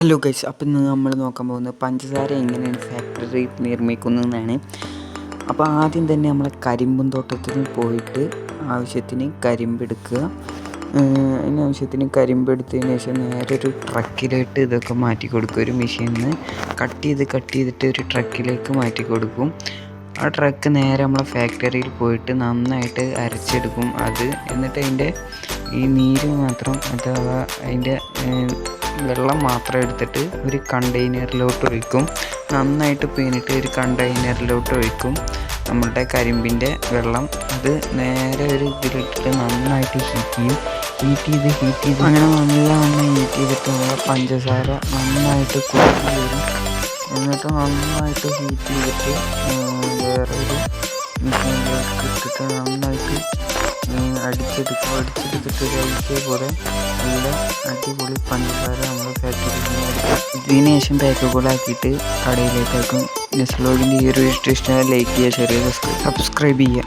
Hello guys, അപ്പം ഇന്ന് നമ്മൾ നോക്കാൻ പോകുന്നത് പഞ്ചസാര എങ്ങനെയാണ് ഫാക്ടറി നിർമ്മിക്കുന്നതെന്നാണ്. അപ്പോൾ ആദ്യം തന്നെ നമ്മൾ കരിമ്പും തോട്ടത്തിൽ പോയിട്ട് ആവശ്യത്തിന് കരിമ്പെടുക്കുക. ആവശ്യത്തിന് കരിമ്പെടുത്തതിന് ശേഷം നേരെ ഒരു ട്രക്കിലോട്ട് ഇതൊക്കെ മാറ്റി കൊടുക്കും. ഒരു മെഷീനിൽ നിന്ന് കട്ട് ചെയ്തിട്ട് ഒരു ട്രക്കിലേക്ക് മാറ്റി കൊടുക്കും. ആ ട്രക്ക് നേരെ നമ്മളെ ഫാക്ടറിയിൽ പോയിട്ട് നന്നായിട്ട് അരച്ചെടുക്കും. എന്നിട്ട് അതിൻ്റെ ഈ നീര് മാത്രം, അഥവാ അതിൻ്റെ വെള്ളം മാത്രം എടുത്തിട്ട് ഒരു കണ്ടെയ്നറിലോട്ട് ഒഴിക്കും. നന്നായിട്ട് പിഴിഞ്ഞിട്ട് ഒരു കണ്ടെയ്നറിലോട്ട് ഒഴിക്കും നമ്മളുടെ കരിമ്പിൻ്റെ വെള്ളം. അത് നേരെ ഒരു ഇതിലിട്ടിട്ട് നന്നായിട്ട് ഹീറ്റ് ചെയ്ത് അങ്ങനെ നല്ലവണ്ണം ഹീറ്റ് ചെയ്തിട്ട് നമ്മൾ പഞ്ചസാര നന്നായിട്ട് കുറുകി വരും. എന്നിട്ട് നന്നായിട്ട് ഹീറ്റ് ചെയ്തിട്ട് വേറെ ഒരു മെഷീനിലേക്ക് ഇട്ടിട്ട് നന്നായിട്ട് അടിച്ചെടുത്തിട്ട് പോലെ നല്ല അടിപൊളി പഞ്ചസാര നമ്മൾ ഫാക്ടറിയിൽ നിന്ന് എടുക്കും. ഇതിന് ശേഷം പാക്കുകളാക്കിയിട്ട് കടയിലേക്കാക്കും. നെസ്ലോഗിൻ്റെ ഈ ഒരു ഇഷ്ടം ലൈക്ക് ചെയ്യുക, ഷെയർ ചെയ്യുക, സബ്സ്ക്രൈബ് ചെയ്യുക.